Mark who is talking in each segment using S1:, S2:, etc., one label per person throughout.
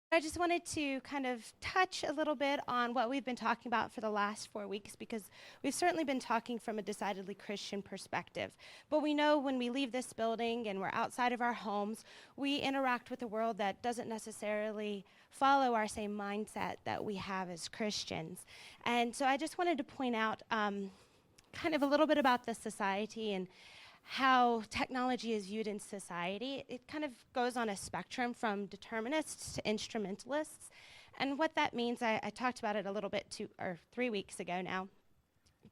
S1: I just wanted to kind of touch a little bit on what we've been talking about for the last 4 weeks, because we've certainly been talking from a decidedly Christian perspective. But we know when we leave this building and we're outside of our homes, we interact with a world that doesn't necessarily follow our same mindset that we have as Christians. And so I just wanted to point out kind of a little bit about this society and how technology is viewed in society. It kind of goes on a spectrum from determinists to instrumentalists. And what that means, I talked about it a little bit 3 weeks ago now.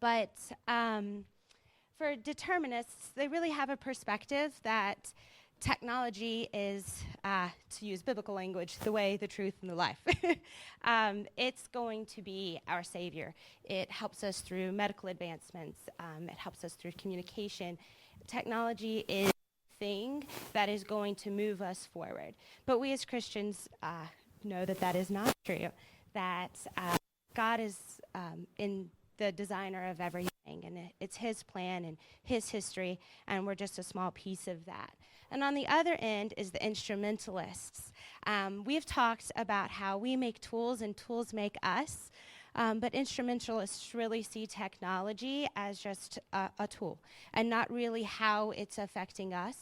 S1: But for determinists, they really have a perspective that technology is, to use biblical language, the way, the truth, and the life. It's going to be our savior. It helps us through medical advancements. It helps us through communication. Technology is a thing that is going to move us forward. But we as Christians know that that is not true, that God is in the designer of everything, and it's his plan and his history, and we're just a small piece of that. And on the other end is the instrumentalists. We've talked about how we make tools and tools make us. But instrumentalists really see technology as just a tool and not really how it's affecting us.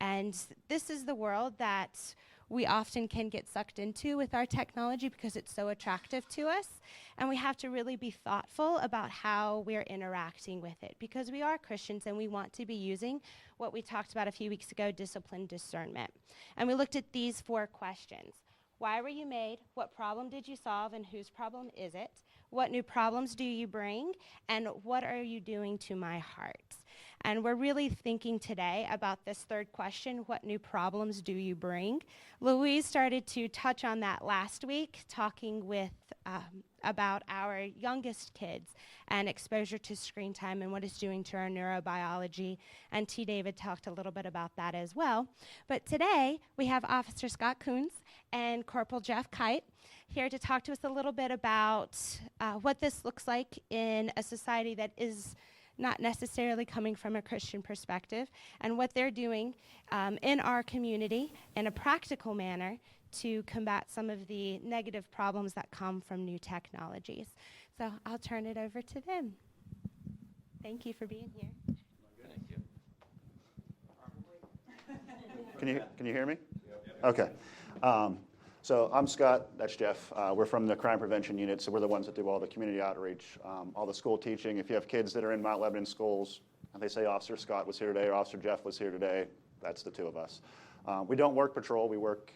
S1: And this is the world that we often can get sucked into with our technology because it's so attractive to us. And we have to really be thoughtful about how we're interacting with it, because we are Christians and we want to be using what we talked about a few weeks ago, disciplined discernment. And we looked at these 4 questions. Why were you made? What problem did you solve, and whose problem is it? What new problems do you bring? And what are you doing to my heart? And we're really thinking today about this 3rd question, what new problems do you bring? Louise started to touch on that last week, talking with about our youngest kids and exposure to screen time and what it's doing to our neurobiology. And T. David talked a little bit about that as well. But today, we have Officer Scott Coons and Corporal Jeff Kite here to talk to us a little bit about what this looks like in a society that is not necessarily coming from a Christian perspective, and what they're doing in our community in a practical manner to combat some of the negative problems that come from new technologies. So I'll turn it over to them. Thank you for being here.
S2: Thank you.
S3: Can you hear me? Okay. So I'm Scott, that's Jeff. We're from the Crime Prevention Unit, so we're the ones that do all the community outreach, all the school teaching. If you have kids that are in Mount Lebanon schools, and they say Officer Scott was here today or Officer Jeff was here today, that's the 2 of us. We don't work patrol. We work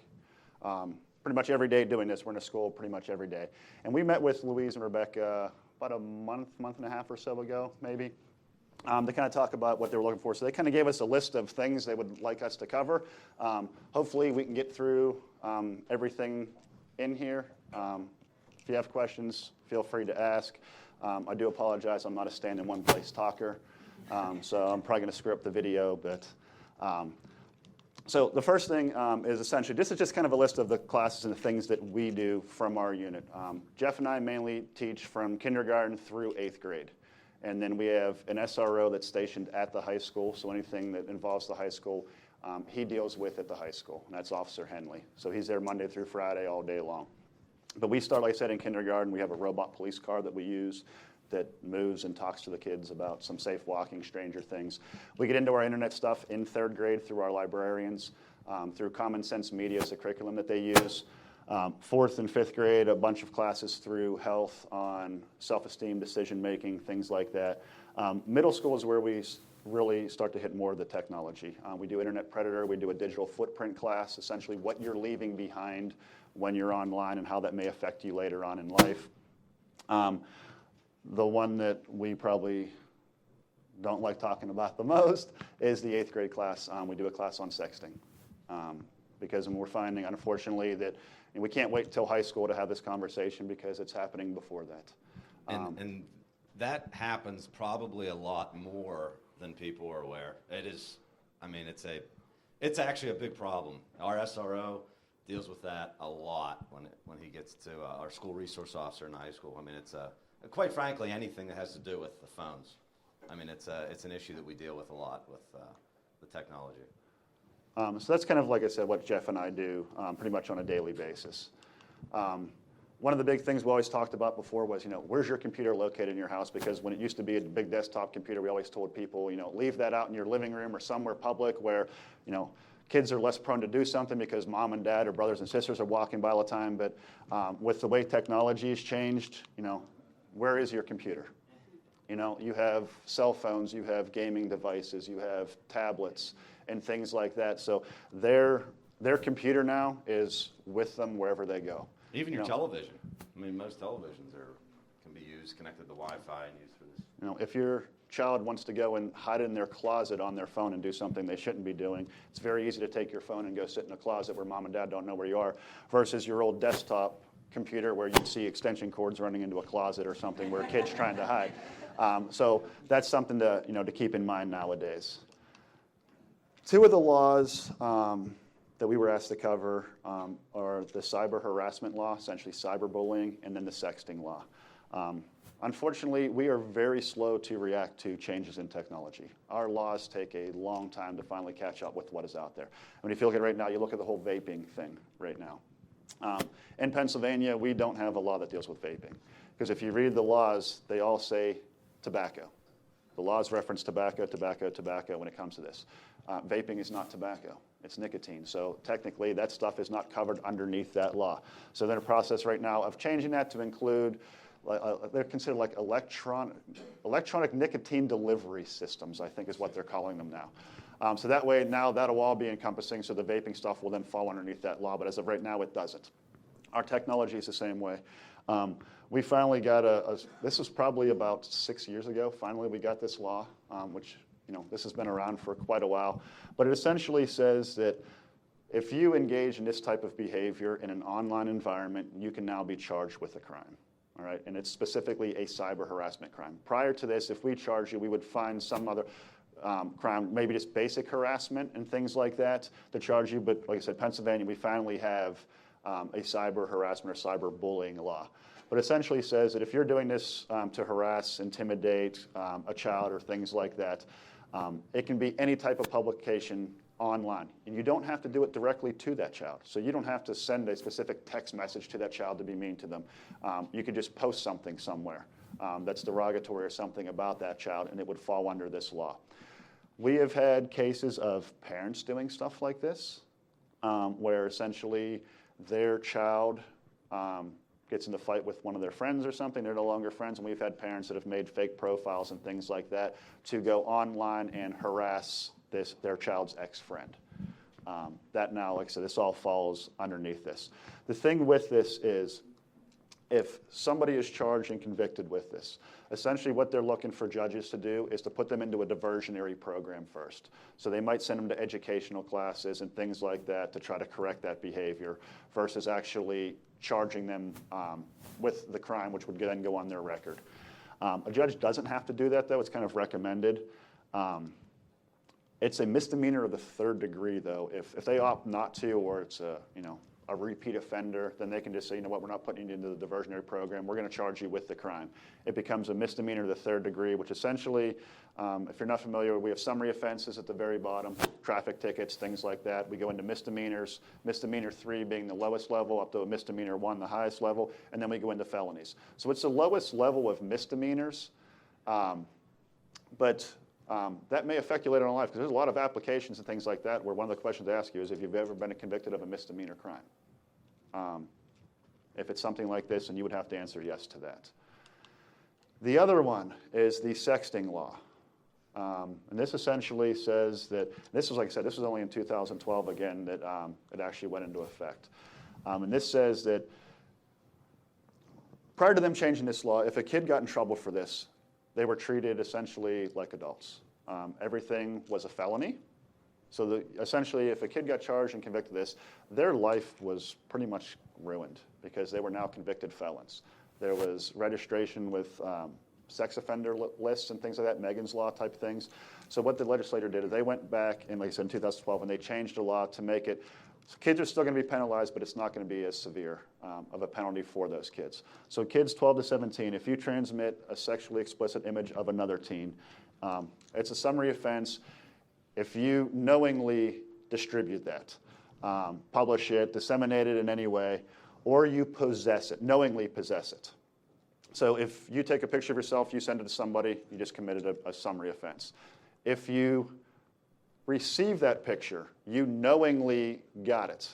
S3: pretty much every day doing this. We're in a school pretty much every day. And we met with Louise and Rebecca about a month and a half or so ago, maybe, to kind of talk about what they were looking for. So they kind of gave us a list of things they would like us to cover. Hopefully we can get through everything in here. If you have questions, feel free to ask. I do apologize, I'm not a stand in one place talker, so I'm probably going to screw up the video. But so the first thing is essentially, this is just kind of a list of the classes and the things that we do from our unit. Jeff and I mainly teach from kindergarten through 8th grade. And then we have an SRO that's stationed at the high school, so anything that involves the high school, he deals with at the high school, and that's Officer Henley. So he's there Monday through Friday all day long. But we start, like I said, in kindergarten. We have a robot police car that we use that moves and talks to the kids about some safe walking, stranger things. We get into our internet stuff in 3rd grade through our librarians, through Common Sense Media, it's a curriculum that they use. 4th and 5th grade, a bunch of classes through health on self-esteem, decision-making, things like that. Middle school is where we really start to hit more of the technology. We do Internet Predator, we do a digital footprint class, essentially what you're leaving behind when you're online and how that may affect you later on in life. The one that we probably don't like talking about the most is the 8th grade class. We do a class on sexting. Because we're finding, unfortunately, that we can't wait till high school to have this conversation because it's happening before that.
S2: And that happens probably a lot more than people are aware. It is, I mean, it's actually a big problem. Our SRO deals with that a lot when he gets to our school resource officer in high school. I mean, it's quite frankly anything that has to do with the phones. I mean, it's an issue that we deal with a lot with the technology.
S3: So that's kind of, like I said, what Jeff and I do pretty much on a daily basis. One of the big things we always talked about before was, where's your computer located in your house? Because when it used to be a big desktop computer, we always told people, leave that out in your living room or somewhere public where, kids are less prone to do something because mom and dad or brothers and sisters are walking by all the time. But with the way technology has changed, where is your computer? You have cell phones, you have gaming devices, you have tablets and things like that. So their computer now is with them wherever they go.
S2: Even your television. I mean, most televisions can be used, connected to Wi-Fi and used for this.
S3: If your child wants to go and hide in their closet on their phone and do something they shouldn't be doing, it's very easy to take your phone and go sit in a closet where mom and dad don't know where you are, versus your old desktop computer where you'd see extension cords running into a closet or something where a kid's trying to hide. So that's something to keep in mind nowadays. Two of the laws that we were asked to cover are the cyber harassment law, essentially cyberbullying, and then the sexting law. Unfortunately, we are very slow to react to changes in technology. Our laws take a long time to finally catch up with what is out there. I mean, if you look at it right now, you look at the whole vaping thing right now. In Pennsylvania, we don't have a law that deals with vaping, because if you read the laws, they all say tobacco. The laws reference tobacco, tobacco, tobacco when it comes to this. Vaping is not tobacco. It's nicotine. So technically, that stuff is not covered underneath that law. So they're in a process right now of changing that to include, they're considered like electronic nicotine delivery systems, I think is what they're calling them now. So that way, now that'll all be encompassing, so the vaping stuff will then fall underneath that law. But as of right now, it doesn't. Our technology is the same way. We finally got this was probably about 6 years ago, finally we got this law, which this has been around for quite a while, but it essentially says that if you engage in this type of behavior in an online environment, you can now be charged with a crime, all right? And it's specifically a cyber harassment crime. Prior to this, if we charge you, we would find some other crime, maybe just basic harassment and things like that to charge you, but like I said, Pennsylvania, we finally have a cyber harassment or cyber bullying law. But essentially says that if you're doing this to harass, intimidate a child or things like that, it can be any type of publication online. And you don't have to do it directly to that child. So you don't have to send a specific text message to that child to be mean to them. You could just post something somewhere that's derogatory or something about that child, and it would fall under this law. We have had cases of parents doing stuff like this, where essentially their child gets in a fight with one of their friends or something, they're no longer friends, and we've had parents that have made fake profiles and things like that to go online and harass their child's ex-friend. That now, like I said, this all falls underneath this. The thing with this is, if somebody is charged and convicted with this, essentially what they're looking for judges to do is to put them into a diversionary program first. So they might send them to educational classes and things like that to try to correct that behavior, versus actually charging them with the crime, which would then go on their record. A judge doesn't have to do that, though. It's kind of recommended. It's a misdemeanor of the third degree, though. If they opt not to, or it's a repeat offender, then they can just say, we're not putting you into the diversionary program. We're going to charge you with the crime. It becomes a misdemeanor of the third degree, which essentially, if you're not familiar, we have summary offenses at the very bottom, traffic tickets, things like that. We go into misdemeanors, misdemeanor 3 being the lowest level, up to a misdemeanor 1, the highest level, and then we go into felonies. So it's the lowest level of misdemeanors, but that may affect you later on in life, because there's a lot of applications and things like that where one of the questions they ask you is if you've ever been convicted of a misdemeanor crime. If it's something like this, then you would have to answer yes to that. The other one is the sexting law. And this essentially says that, this was, like I said, this was only in 2012 again that it actually went into effect. And this says that prior to them changing this law, if a kid got in trouble for this, they were treated essentially like adults. Everything was a felony. So essentially, if a kid got charged and convicted of this, their life was pretty much ruined because they were now convicted felons. There was registration with sex offender lists and things like that, Megan's Law type things. So what the legislator did is they went back in, like I said, in 2012, and they changed the law to make it, so kids are still going to be penalized, but it's not going to be as severe of a penalty for those kids. So kids 12 to 17, if you transmit a sexually explicit image of another teen, it's a summary offense. If you knowingly distribute that, publish it, disseminate it in any way, or you possess it, knowingly possess it. So if you take a picture of yourself, you send it to somebody, you just committed a summary offense. If you receive that picture, you knowingly got it,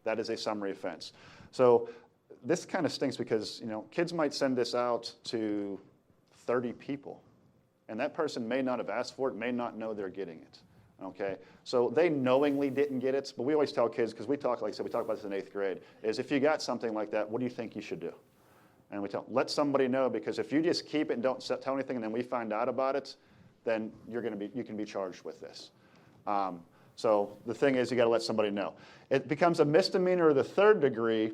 S3: that is a summary offense. So this kind of stinks because, kids might send this out to 30 people, and that person may not have asked for it, may not know they're getting it. Okay, so they knowingly didn't get it, but we always tell kids, because we talk about this in 8th grade, is if you got something like that, what do you think you should do? And we let somebody know, because if you just keep it and don't tell anything, and then we find out about it, then you can be charged with this. So the thing is, you got to let somebody know. It becomes a misdemeanor of the 3rd degree,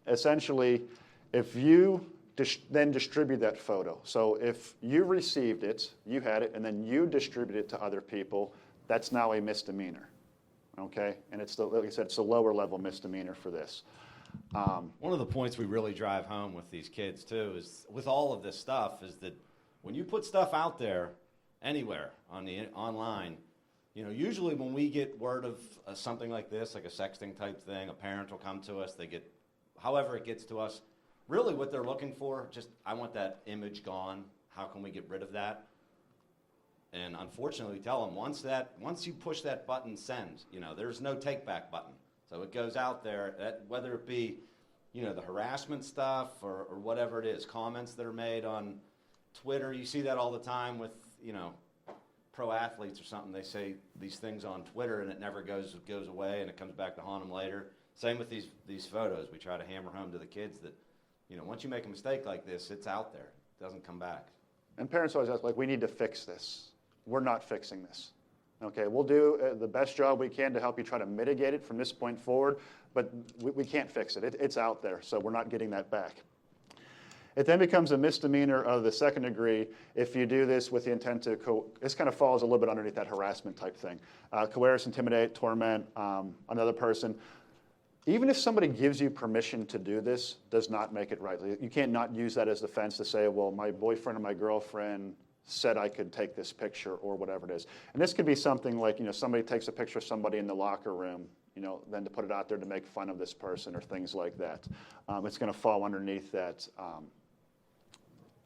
S3: essentially, if you then distribute that photo. So if you received it, you had it, and then you distribute it to other people, that's now a misdemeanor. Okay, and like I said, it's a lower level misdemeanor for this.
S2: One of the points we really drive home with these kids too is, with all of this stuff, is that when you put stuff out there anywhere online, usually when we get word of something like this, like a sexting type thing, a parent will come to us, however it gets to us, really what they're looking for, just, I want that image gone, how can we get rid of that? And unfortunately, we tell them, once you push that button send, there's no take back button. So it goes out there, whether it be, the harassment stuff or whatever it is, comments that are made on Twitter. You see that all the time with, pro athletes or something. They say these things on Twitter and it never goes away, and it comes back to haunt them later. Same with these photos. We try to hammer home to the kids that, once you make a mistake like this, it's out there. It doesn't come back.
S3: And parents always ask, we need to fix this. We're not fixing this. Okay, we'll do the best job we can to help you try to mitigate it from this point forward, but we can't fix it. It's out there, so we're not getting that back. It then becomes a misdemeanor of the 2nd degree if you do this with the intent to, this kind of falls a little bit underneath that harassment type thing. Coerce, intimidate, torment another person. Even if somebody gives you permission to do this, does not make it right. You can't not use that as defense to say, well, my boyfriend or my girlfriend said I could take this picture or whatever it is. And this could be something like, somebody takes a picture of somebody in the locker room, then to put it out there to make fun of this person or things like that. It's going to fall underneath that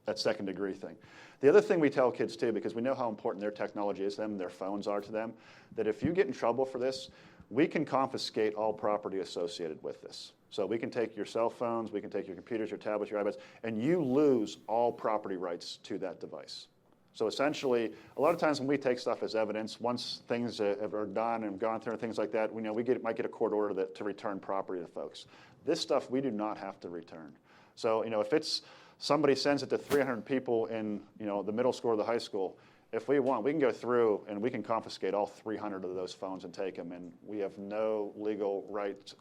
S3: 2nd degree thing. The other thing we tell kids too, because we know how important their technology is to them, their phones are to them, that if you get in trouble for this, we can confiscate all property associated with this. So we can take your cell phones, we can take your computers, your tablets, your iPads, and you lose all property rights to that device. So essentially, a lot of times when we take stuff as evidence, once things are done and gone through and things like that, we might get a court order to return property to folks. This stuff we do not have to return. So if it's somebody sends it to 300 people in the middle school or the high school, if we want, we can go through and we can confiscate all 300 of those phones and take them, and we have no legal right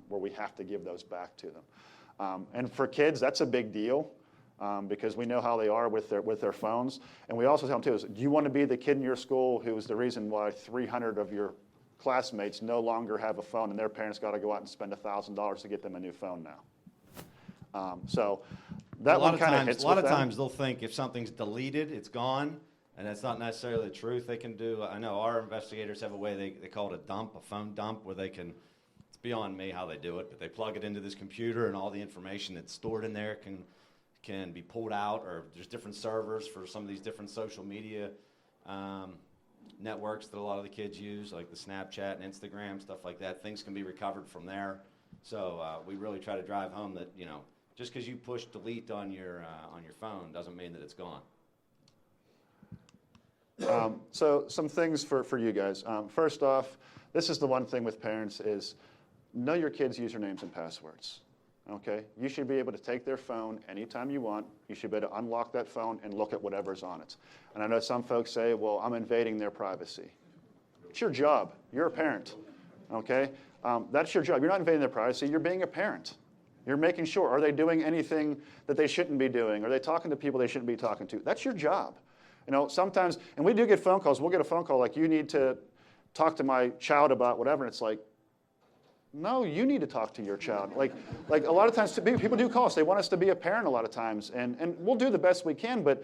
S3: where we have to give those back to them. And for kids, that's a big deal. Because we know how they are with their phones. And we also tell them, too, do you want to be the kid in your school who is the reason why 300 of your classmates no longer have a phone and their parents got to go out and spend $1,000 to get them a new phone now? So that one kind of hits with them.
S2: A lot of times they'll think if something's deleted, it's gone, and that's not necessarily the truth. They can do, I know our investigators have a way, they call it a dump, a phone dump, where they can, it's beyond me how they do it, but they plug it into this computer and all the information that's stored in there can be pulled out, or there's different servers for some of these different social media networks that a lot of the kids use, like the Snapchat and Instagram, stuff like that. Things can be recovered from there. So we really try to drive home that, just because you push delete on your phone doesn't mean that it's gone.
S3: So some things for you guys. First off, this is the one thing with parents is know your kids' usernames and passwords. Okay, you should be able to take their phone anytime you want. You should be able to unlock that phone and look at whatever's on it. And I know some folks say, well, I'm invading their privacy. It's your job. You're a parent. Okay, that's your job. You're not invading their privacy. You're being a parent. You're making sure, are they doing anything that they shouldn't be doing? Are they talking to people they shouldn't be talking to? That's your job. Sometimes, and we do get phone calls. We'll get a phone call like, you need to talk to my child about whatever. And it's like, no, you need to talk to your child. Like a lot of times, people do call us. They want us to be a parent a lot of times, and we'll do the best we can, but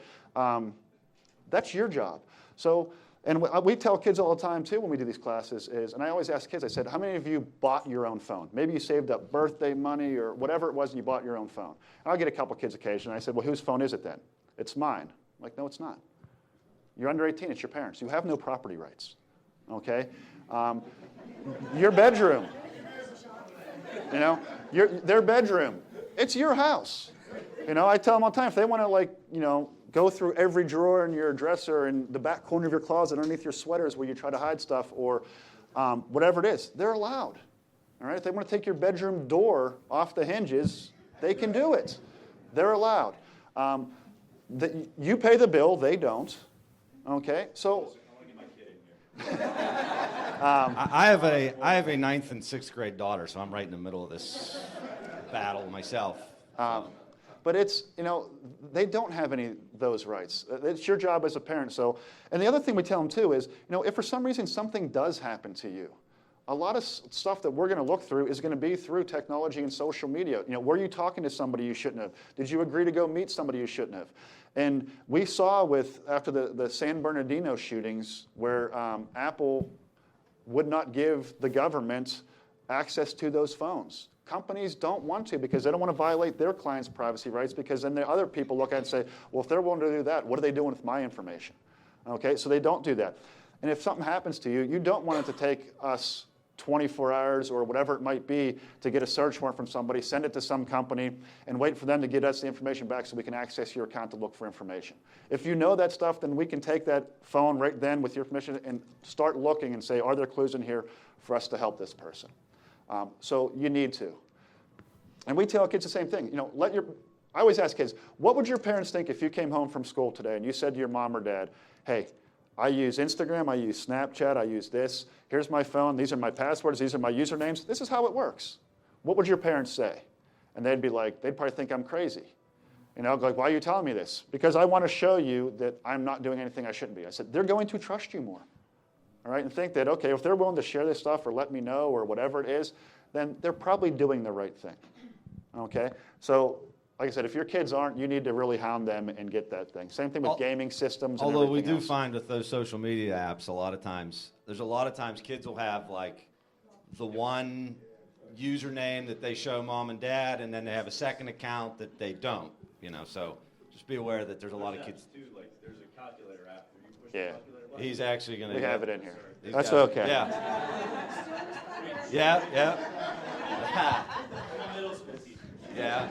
S3: that's your job. So And we tell kids all the time, too, when we do these classes is, and I always ask kids, I said, how many of you bought your own phone? Maybe you saved up birthday money or whatever it was and you bought your own phone. And I'll get a couple kids occasionally. I said, well, whose phone is it then? It's mine. I'm like, no, it's not. You're under 18. It's your parents. You have no property rights, okay? Your bedroom, their bedroom, it's your house. I tell them all the time, if they want to, go through every drawer in your dresser and the back corner of your closet underneath your sweaters where you try to hide stuff or whatever it is, they're allowed. All right? If they want to take your bedroom door off the hinges, they can do it. They're allowed. You pay the bill, they don't. Okay? So
S2: I have a 9th and 6th grade daughter, so I'm right in the middle of this battle myself.
S3: But it's, they don't have any of those rights. It's your job as a parent. So, and the other thing we tell them too is, if for some reason something does happen to you, a lot of stuff that we're going to look through is going to be through technology and social media. Were you talking to somebody you shouldn't have? Did you agree to go meet somebody you shouldn't have? And we saw after the San Bernardino shootings where Apple would not give the government access to those phones. Companies don't want to because they don't want to violate their clients' privacy rights because then the other people look at it and say, well, if they're willing to do that, what are they doing with my information? Okay, so they don't do that. And if something happens to you, you don't want it to take us 24 hours or whatever it might be to get a search warrant from somebody, send it to some company, and wait for them to get us the information back so we can access your account to look for information. If you know that stuff, then we can take that phone right then with your permission and start looking and say, are there clues in here for us to help this person? So you need to. And we tell kids the same thing. I always ask kids, what would your parents think if you came home from school today and you said to your mom or dad, hey, I use Instagram, I use Snapchat, I use this. Here's my phone. These are my passwords. These are my usernames. This is how it works. What would your parents say? And they'd be like, they'd probably think I'm crazy. Like, why are you telling me this? Because I want to show you that I'm not doing anything I shouldn't be. I said, they're going to trust you more. All right, and think that, okay, if they're willing to share this stuff or let me know or whatever it is, then they're probably doing the right thing. Okay, so like I said, if your kids aren't, you need to really hound them and get that thing. Same thing with gaming systems. And
S2: although we do
S3: else.
S2: find with those social media apps, there's a lot of times kids will have like the one username that they show mom and dad, and then they have a second account that they don't. So just be aware that there's a lot of kids.
S4: Too, like there's a calculator app. You push
S3: Yeah.
S4: the calculator button.
S2: He's actually going to.
S3: We have it in here.
S2: He's
S3: That's
S2: got it.
S3: okay.
S2: Yeah. Yeah.
S4: Middle school teacher.
S2: Yeah.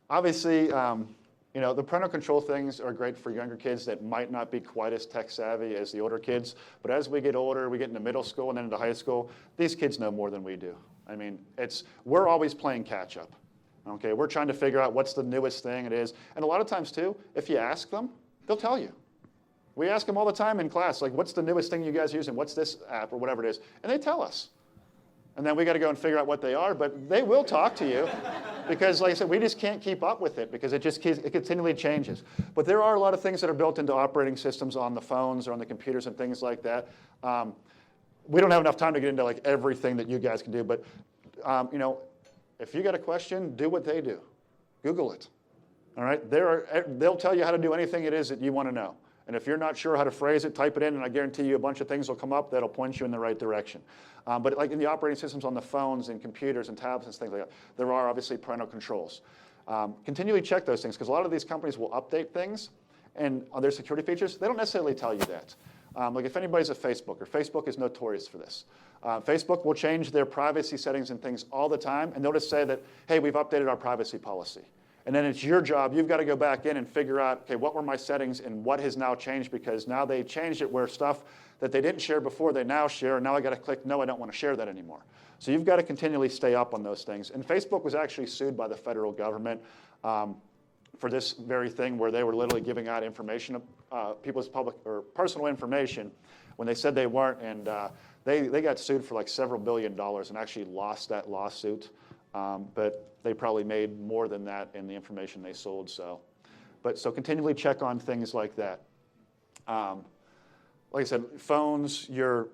S3: Obviously, the parental control things are great for younger kids that might not be quite as tech savvy as the older kids. But as we get older, we get into middle school and then into high school, these kids know more than we do. I mean, we're always playing catch up. Okay, we're trying to figure out what's the newest thing it is. And a lot of times, too, if you ask them, they'll tell you. We ask them all the time in class, like, what's the newest thing you guys use and what's this app or whatever it is? And they tell us. And then we got to go and figure out what they are, but they will talk to you because, like I said, we just can't keep up with it because it continually changes. But there are a lot of things that are built into operating systems on the phones or on the computers and things like that. We don't have enough time to get into like everything that you guys can do, but if you got a question, do what they do. Google it. All right? They'll tell you how to do anything it is that you want to know. And if you're not sure how to phrase it, type it in, and I guarantee you a bunch of things will come up that'll point you in the right direction. But like in the operating systems on the phones and computers and tablets and things like that, there are obviously parental controls. Continually check those things because a lot of these companies will update things and on their security features, they don't necessarily tell you that. Like if anybody's at Facebook, or Facebook is notorious for this. Facebook will change their privacy settings and things all the time, and they'll just say that, hey, we've updated our privacy policy. And then it's your job, you've got to go back in and figure out, okay, what were my settings and what has now changed because now they changed it where stuff that they didn't share before they now share, and now I got to click, no, I don't want to share that anymore. So you've got to continually stay up on those things. And Facebook was actually sued by the federal government for this very thing where they were literally giving out information, people's public or personal information when they said they weren't, and they got sued for like several $1 billion and actually lost that lawsuit. But they probably made more than that in the information they sold. So continually check on things like that. Like I said, phones, like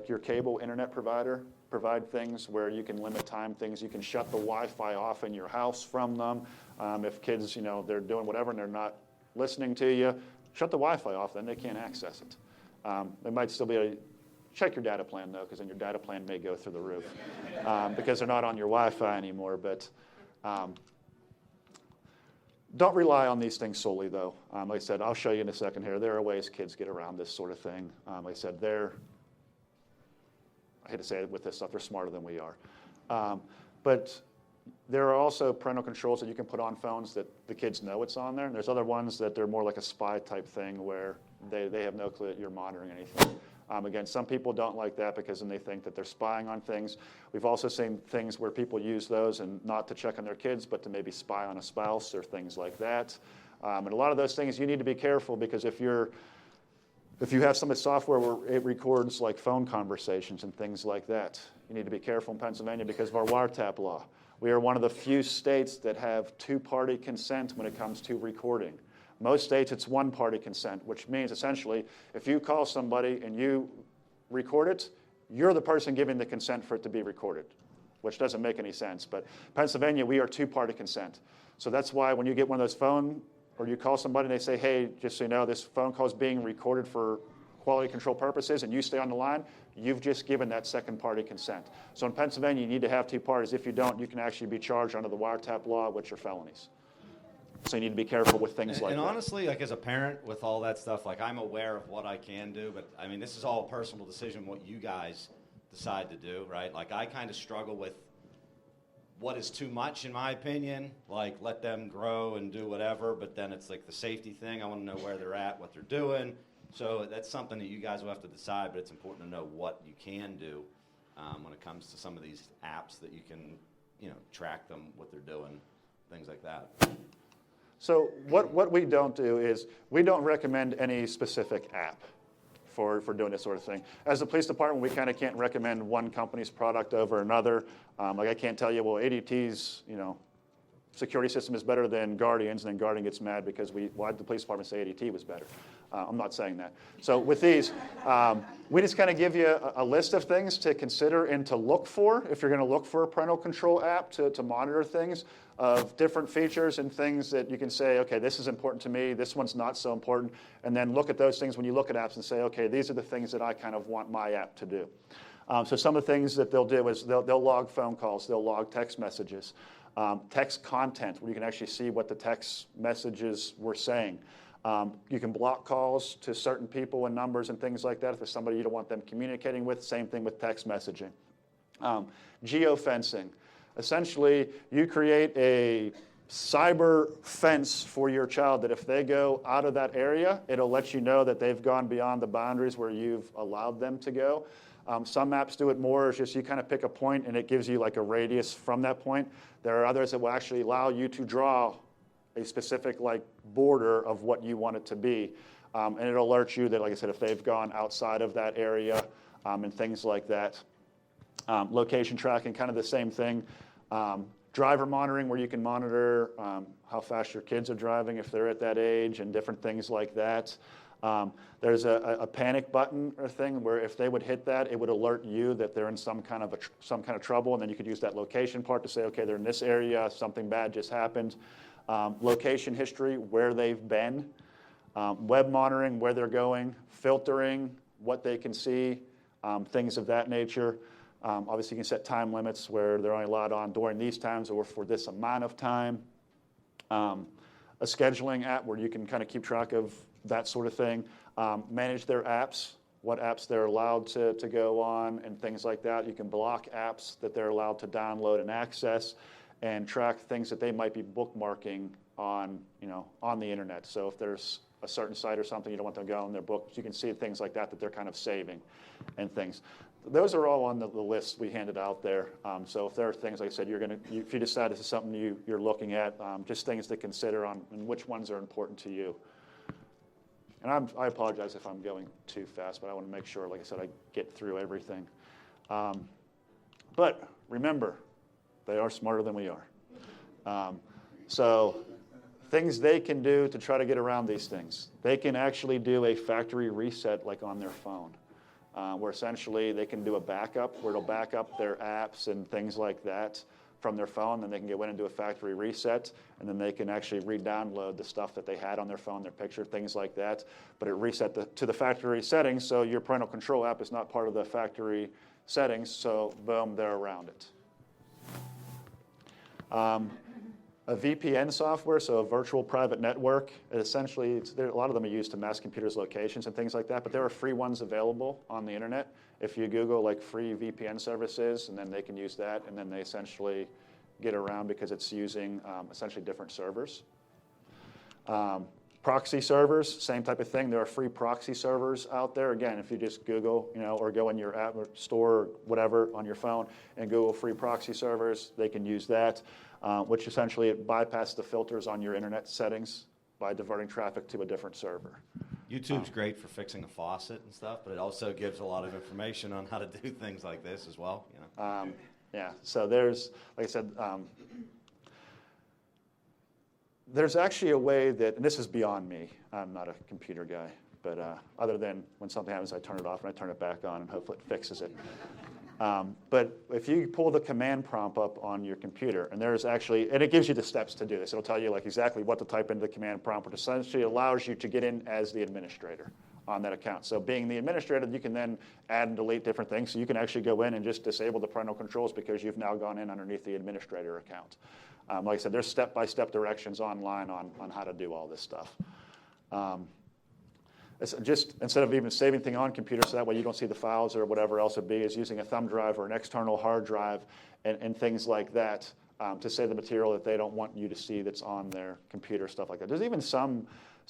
S3: your cable internet provider provide things where you can limit time things. You can shut the Wi-Fi off in your house from them. If kids, they're doing whatever and they're not listening to you, shut the Wi-Fi off, then they can't access it. They might still be able to check your data plan, though, because then your data plan may go through the roof because they're not on your Wi-Fi anymore. But don't rely on these things solely, though. Like I said, I'll show you in a second here. There are ways kids get around this sort of thing. Like I said, I hate to say it with this stuff, they're smarter than we are. But there are also parental controls that you can put on phones that the kids know it's on there. And there's other ones that they're more like a spy type thing where they have no clue that you're monitoring anything. Again, some people don't like that because then they think that they're spying on things. We've also seen things where people use those and not to check on their kids, but to maybe spy on a spouse or things like that. And a lot of those things you need to be careful because if you have some of the software where it records like phone conversations and things like that, you need to be careful in Pennsylvania because of our wiretap law. We are one of the few states that have two-party consent when it comes to recording. Most states, it's one-party consent, which means essentially if you call somebody and you record it, you're the person giving the consent for it to be recorded, which doesn't make any sense. But Pennsylvania, we are two-party consent. So that's why when you get one of those phone or you call somebody and they say, hey, just so you know, this phone call is being recorded for quality control purposes, and you stay on the line, you've just given that second-party consent. So in Pennsylvania, you need to have two parties. If you don't, you can actually be charged under the wiretap law, which are felonies. So you need to be careful with things like that.
S2: And honestly, like as a parent with all that stuff, like I'm aware of what I can do, but I mean, this is all a personal decision, what you guys decide to do, right? Like I kind of struggle with what is too much in my opinion, like let them grow and do whatever, but then it's like the safety thing. I want to know where they're at, what they're doing. So that's something that you guys will have to decide, but it's important to know what you can do when it comes to some of these apps that you can, track them, what they're doing, things like that.
S3: So what we don't do is we don't recommend any specific app for doing this sort of thing. As a police department, we kind of can't recommend one company's product over another. Like I can't tell you, well, ADT's security system is better than Guardian's, and then Guardian gets mad because why did the police department say ADT was better? I'm not saying that. So with these, we just kind of give you a list of things to consider and to look for if you're going to look for a parental control app to monitor things of different features and things that you can say, okay, this is important to me, this one's not so important, and then look at those things when you look at apps and say, okay, these are the things that I kind of want my app to do. So some of the things that they'll do is they'll log phone calls, they'll log text messages, text content where you can actually see what the text messages were saying. You can block calls to certain people and numbers and things like that. If there's somebody you don't want them communicating with, same thing with text messaging. Geofencing. Essentially, you create a cyber fence for your child that if they go out of that area, it'll let you know that they've gone beyond the boundaries where you've allowed them to go. Some apps do it more. It's just you kind of pick a point and it gives you like a radius from that point. There are others that will actually allow you to draw a specific like border of what you want it to be. And it'll alert you that, like I said, if they've gone outside of that area and things like that. Location tracking, kind of the same thing. Driver monitoring, where you can monitor how fast your kids are driving if they're at that age and different things like that. There's a panic button or thing where if they would hit that, it would alert you that they're in some kind of trouble, and then you could use that location part to say, okay, they're in this area, something bad just happened. Location history, where they've been. Web monitoring, where they're going. Filtering, what they can see, things of that nature. Obviously, you can set time limits where they're only allowed on during these times or for this amount of time. A scheduling app where you can kind of keep track of that sort of thing. Manage their apps, what apps they're allowed to go on and things like that. You can block apps that they're allowed to download and access and track things that they might be bookmarking on the internet. So if there's a certain site or something you don't want them to go on their books, you can see things like that they're kind of saving and things. Those are all on the list we handed out there. So if there are things, like I said, if you decide this is something you're looking at, just things to consider on and which ones are important to you. And I apologize if I'm going too fast, but I want to make sure, like I said, I get through everything. But remember, they are smarter than we are. So things they can do to try to get around these things. They can actually do a factory reset like on their phone, where essentially they can do a backup where it'll back up their apps and things like that from their phone, then they can go in and do a factory reset, and then they can actually re-download the stuff that they had on their phone, their picture, things like that. But it reset to the factory settings, so your parental control app is not part of the factory settings, so boom, they're around it. A VPN software, so a virtual private network, essentially, a lot of them are used to mask computers' locations and things like that, but there are free ones available on the internet. If you Google like free VPN services, and then they can use that, and then they essentially get around because it's using essentially different servers. Proxy servers, same type of thing. There are free proxy servers out there. Again, if you just Google, or go in your app store or whatever on your phone and Google free proxy servers, they can use that, which essentially it bypasses the filters on your internet settings by diverting traffic to a different server.
S2: YouTube's great for fixing a faucet and stuff, but it also gives a lot of information on how to do things like this as well.
S3: Yeah, so there's, like I said, there's actually a way that, and this is beyond me, I'm not a computer guy, but other than when something happens, I turn it off and I turn it back on and hopefully it fixes it. But if you pull the command prompt up on your computer, and there's actually, and it gives you the steps to do this. It'll tell you like exactly what to type into the command prompt, which essentially allows you to get in as the administrator on that account. So being the administrator, you can then add and delete different things. So you can actually go in and just disable the parental controls because you've now gone in underneath the administrator account. Like I said, there's step-by-step directions online on how to do all this stuff. It's just instead of even saving things on computers, so that way you don't see the files or whatever else it be, is using a thumb drive or an external hard drive and things like that to save the material that they don't want you to see that's on their computer, stuff like that. There's even some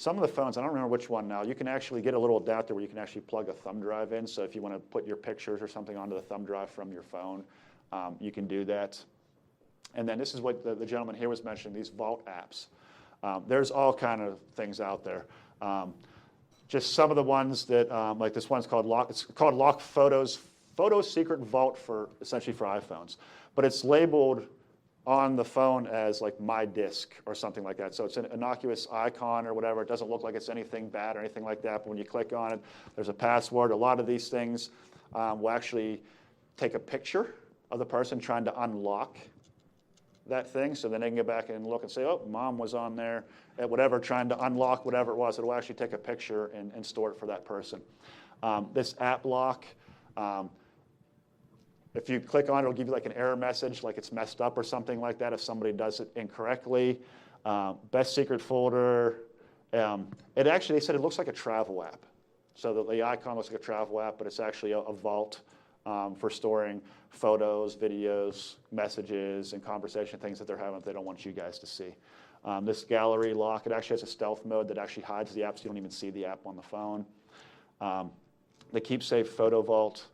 S3: of the phones, I don't remember which one now, you can actually get a little adapter where you can actually plug a thumb drive in. So if you want to put your pictures or something onto the thumb drive from your phone, you can do that. And then this is what the gentleman here was mentioning, these Vault apps. There's all kind of things out there. Just some of the ones that, like this one's called It's called Lock Photos Secret Vault essentially for iPhones. But it's labeled on the phone as like My Disk or something like that. So it's an innocuous icon or whatever. It doesn't look like it's anything bad or anything like that. But when you click on it, there's a password. A lot of these things will actually take a picture of the person trying to unlock that thing, so then they can go back and look and say, oh, mom was on there at whatever, trying to unlock whatever it was. It'll actually take a picture and store it for that person. This app lock, if you click on it, it'll give you like an error message, like it's messed up or something like that if somebody does it incorrectly. Best secret folder, it actually, they said it looks like a travel app. So the icon looks like a travel app, but it's actually a vault for storing photos, videos, messages, and conversation, things that they're having that they don't want you guys to see. This gallery lock, it actually has a stealth mode that actually hides the app so you don't even see the app on the phone. The Keep Safe Photo Vault,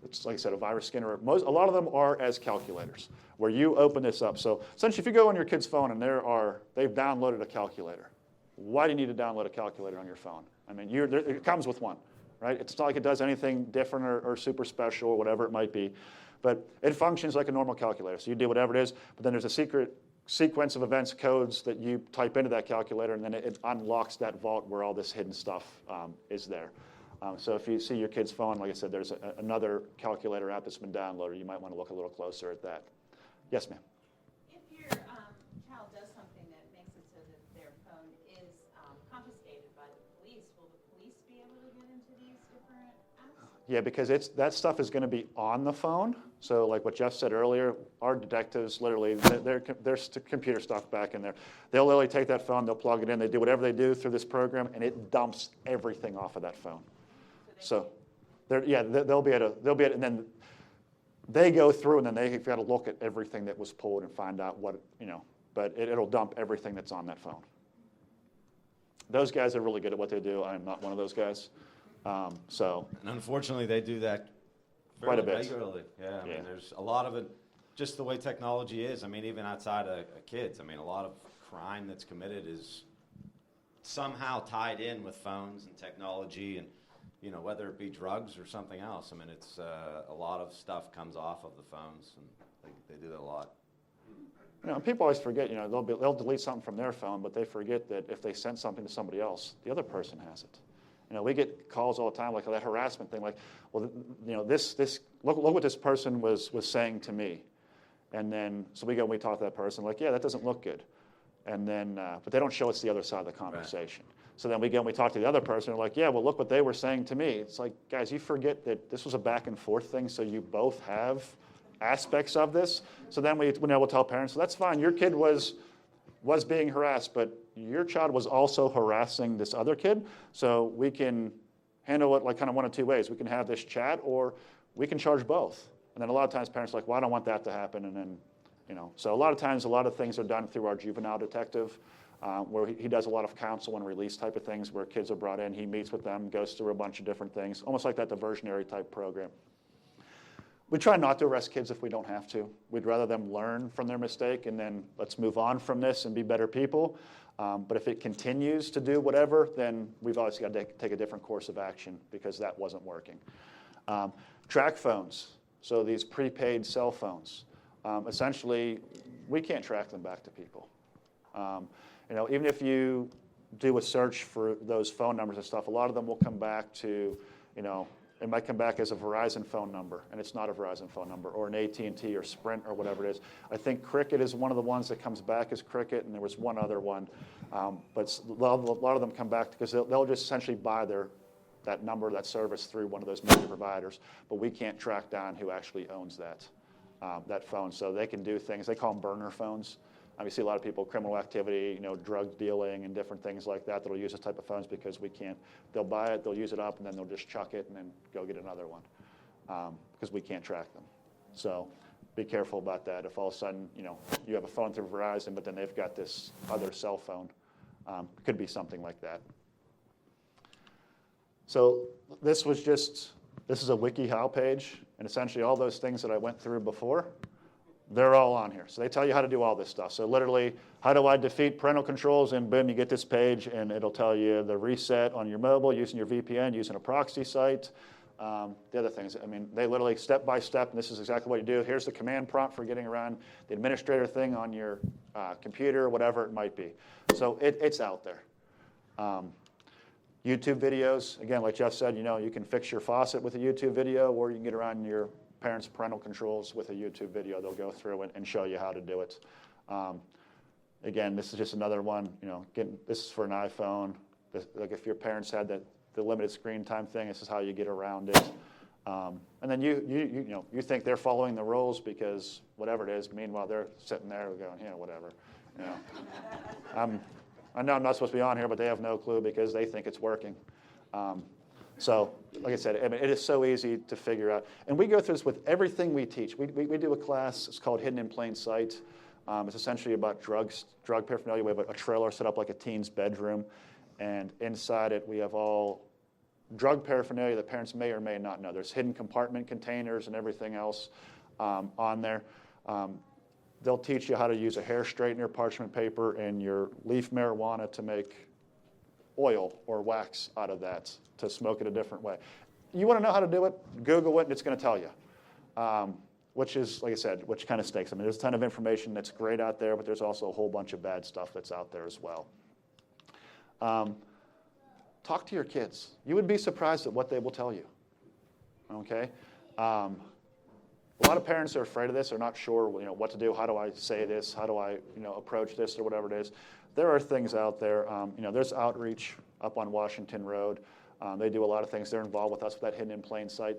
S3: it's like I said, a virus scanner. A lot of them are as calculators, where you open this up. So essentially, if you go on your kid's phone and they've downloaded a calculator, why do you need to download a calculator on your phone? I mean, it comes with one. Right? It's not like it does anything different or super special or whatever it might be. But it functions like a normal calculator. So you do whatever it is, but then there's a secret sequence of events, codes that you type into that calculator, and then it unlocks that vault where all this hidden stuff is there. So if you see your kid's phone, like I said, there's another calculator app that's been downloaded. You might want to look a little closer at that. Yes, ma'am.
S5: If your child does something that makes it so that their phone is confiscated by the police, will the police be able to get into these different apps?
S3: Yeah, because that stuff is going to be on the phone. So like what Jeff said earlier, our detectives literally, there's computer stuff back in there. They'll literally take that phone, they'll plug it in, they do whatever they do through this program, and it dumps everything off of that phone. So they'll be able to, and then they go through, and then they've got to look at everything that was pulled and find out what, but it'll dump everything that's on that phone. Those guys are really good at what they do. I'm not one of those guys. And
S2: unfortunately, they do that
S3: quite a bit.
S2: Regularly. Yeah, I mean, there's a lot of it, just the way technology is. I mean, even outside of kids, I mean, a lot of crime that's committed is somehow tied in with phones and technology, and whether it be drugs or something else. I mean, it's a lot of stuff comes off of the phones, and they do that a lot.
S3: People always forget. They'll delete something from their phone, but they forget that if they send something to somebody else, the other person has it. We get calls all the time, like that harassment thing, like, well, look what this person was saying to me. And then, so we go and we talk to that person, like, yeah, that doesn't look good. And then, but they don't show us the other side of the conversation. So then we go and we talk to the other person, and like, yeah, well, look what they were saying to me. It's like, guys, you forget that this was a back and forth thing, so you both have aspects of this. So then we'll tell parents, so that's fine, your kid was being harassed, but your child was also harassing this other kid, so we can handle it like kind of one of two ways. We can have this chat, or we can charge both. And then a lot of times parents are like, well, I don't want that to happen, and then, so a lot of times, a lot of things are done through our juvenile detective, where he does a lot of counsel and release type of things, where kids are brought in, he meets with them, goes through a bunch of different things, almost like that diversionary type program. We try not to arrest kids if we don't have to. We'd rather them learn from their mistake and then let's move on from this and be better people. But if it continues to do whatever, then we've always got to take a different course of action because that wasn't working. Track phones, so these prepaid cell phones. Essentially, we can't track them back to people. Even if you do a search for those phone numbers and stuff, a lot of them will come back to, it might come back as a Verizon phone number, and it's not a Verizon phone number, or an AT&T or Sprint or whatever it is. I think Cricket is one of the ones that comes back as Cricket, and there was one other one. But a lot of them come back because they'll just essentially buy that number, that service through one of those major providers, but we can't track down who actually owns that phone. So they can do things, they call them burner phones. We see a lot of people, criminal activity, drug dealing and different things like that that'll use this type of phones because we can't. They'll buy it, they'll use it up, and then they'll just chuck it and then go get another one because we can't track them. So be careful about that. If all of a sudden, you have a phone through Verizon, but then they've got this other cell phone, it could be something like that. So this is a WikiHow page, and essentially all those things that I went through before, they're all on here. So they tell you how to do all this stuff. So literally, how do I defeat parental controls? And boom, you get this page, and it'll tell you the reset on your mobile using your VPN, using a proxy site. The other things, they literally step by step, and this is exactly what you do. Here's the command prompt for getting around the administrator thing on your computer, whatever it might be. So it's out there. YouTube videos, again, like Jeff said, you can fix your faucet with a YouTube video, or you can get around your parents' parental controls with a YouTube video. They'll go through and show you how to do it. Again, this is just another one. This is for an iPhone. Like if your parents had the limited screen time thing, this is how you get around it. And then you think they're following the rules because whatever it is. Meanwhile, they're sitting there going, whatever. I know I'm not supposed to be on here, but they have no clue because they think it's working. So, like I said, it is so easy to figure out. And we go through this with everything we teach. We do a class, it's called Hidden in Plain Sight. It's essentially about drug paraphernalia. We have a trailer set up like a teen's bedroom. And inside it, we have all drug paraphernalia that parents may or may not know. There's hidden compartment containers and everything else on there. They'll teach you how to use a hair straightener, parchment paper, and your leaf marijuana to make oil or wax out of that, to smoke it a different way. You want to know how to do it? Google it, and it's going to tell you. Which is, like I said, which kind of stinks. There's a ton of information that's great out there, but there's also a whole bunch of bad stuff that's out there as well. Talk to your kids. You would be surprised at what they will tell you. Okay? A lot of parents are afraid of this. They're not sure, what to do. How do I say this? How do I, approach this or whatever it is? There are things out there. There's outreach up on Washington Road. They do a lot of things. They're involved with us with that Hidden in Plain Sight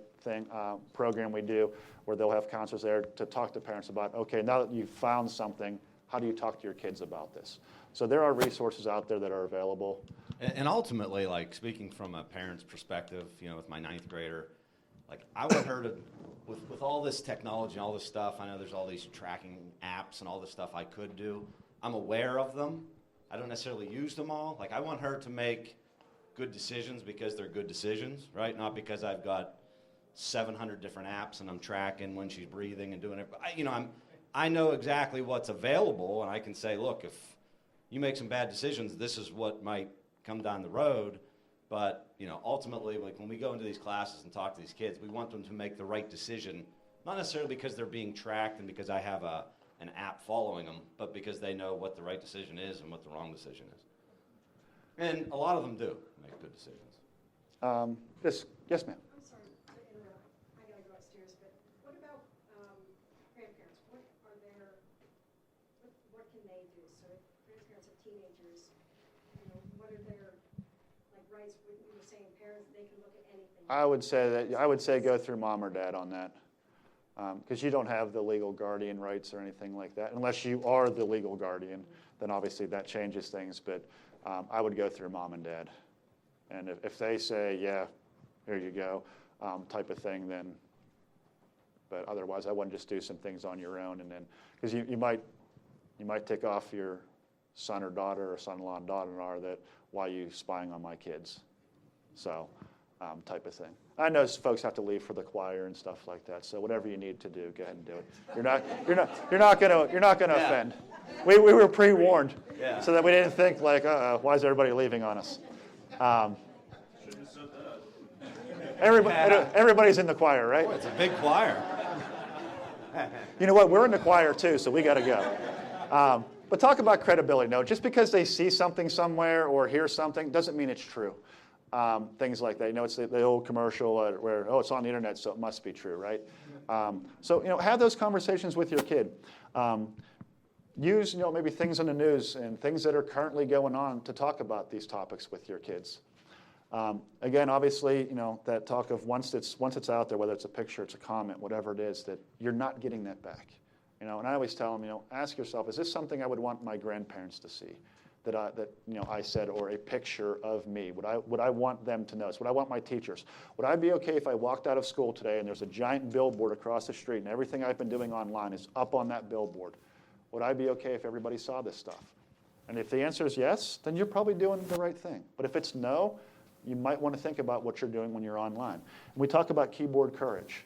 S3: program we do, where they'll have counselors there to talk to parents about, okay, now that you've found something, how do you talk to your kids about this? So there are resources out there that are available.
S2: And ultimately, like speaking from a parent's perspective, with my 9th grader, like I want her to, with all this technology and all this stuff, I know there's all these tracking apps and all this stuff I could do. I'm aware of them. I don't necessarily use them all. Like I want her to make good decisions because they're good decisions, right? Not because I've got 700 different apps and I'm tracking when she's breathing and doing it. But I know exactly what's available, and I can say, look, if you make some bad decisions, this is what might come down the road. But ultimately, like when we go into these classes and talk to these kids, we want them to make the right decision, not necessarily because they're being tracked and because I have an app following them, but because they know what the right decision is and what the wrong decision is. And a lot of them do make good decisions.
S3: Yes, ma'am.
S6: I'm sorry to interrupt. I gotta go upstairs, but what about grandparents? What are they rights, when you were saying parents, they can look at anything.
S3: I would say go through mom or dad on that, because you don't have the legal guardian rights or anything like that. Unless you are the legal guardian, then obviously that changes things. But I would go through mom and dad, and if they say, yeah, here you go, type of thing, then. But otherwise, I wouldn't just do some things on your own, and then because you might tick off your son or daughter or son-in-law and daughter-in-law that why are you spying on my kids, so type of thing. I know folks have to leave for the choir and stuff like that, so whatever you need to do, go ahead and do it. You're not gonna offend. We were pre-warned, so that we didn't think like, why is everybody leaving on us? Everybody's in the choir, right?
S2: Boy, it's a big choir.
S3: You know what? We're in the choir too, so we got to go. But talk about credibility. No, just because they see something somewhere or hear something doesn't mean it's true. Things like that. You know, it's the old commercial where, it's on the internet, so it must be true, right? So, have those conversations with your kid. Use, maybe things in the news and things that are currently going on to talk about these topics with your kids. Again, obviously, that talk of once it's out there, whether it's a picture, it's a comment, whatever it is, that you're not getting that back. And I always tell them, ask yourself, is this something I would want my grandparents to see? That I said, or a picture of me? Would I want them to notice? Would I want my teachers? Would I be okay if I walked out of school today and there's a giant billboard across the street and everything I've been doing online is up on that billboard? Would I be okay if everybody saw this stuff? And if the answer is yes, then you're probably doing the right thing. But if it's no, you might want to think about what you're doing when you're online. And we talk about keyboard courage.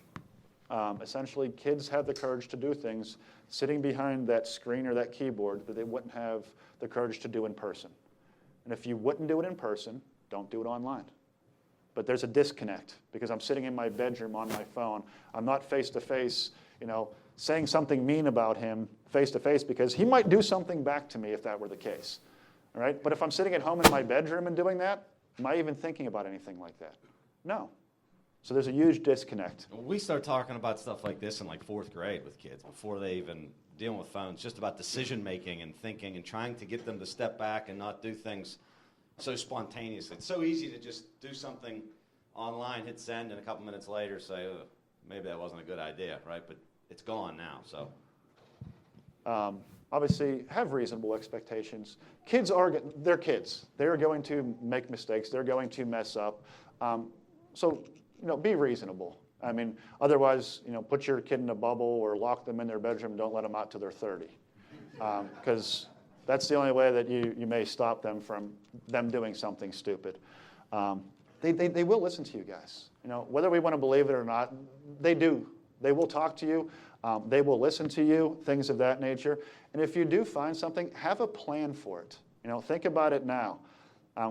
S3: Essentially, kids have the courage to do things sitting behind that screen or that keyboard that they wouldn't have the courage to do in person. And if you wouldn't do it in person, don't do it online. But there's a disconnect because I'm sitting in my bedroom on my phone. I'm not face-to-face, saying something mean about him face-to-face because he might do something back to me if that were the case. All right? But if I'm sitting at home in my bedroom and doing that, am I even thinking about anything like that? No. So there's a huge disconnect.
S2: We start talking about stuff like this in like 4th grade with kids before they even dealing with phones, just about decision making and thinking and trying to get them to step back and not do things so spontaneously. It's so easy to just do something online, hit send, and a couple minutes later say, maybe that wasn't a good idea, right? But it's gone now, so.
S3: Obviously, have reasonable expectations. They're kids. They're going to make mistakes. They're going to mess up. So, be reasonable. I mean, otherwise, put your kid in a bubble or lock them in their bedroom and don't let them out till they're 30. Because that's the only way that you may stop them from them doing something stupid. They will listen to you guys. Whether we want to believe it or not, they do. They will talk to you. They will listen to you, things of that nature. And if you do find something, have a plan for it. Think about it now.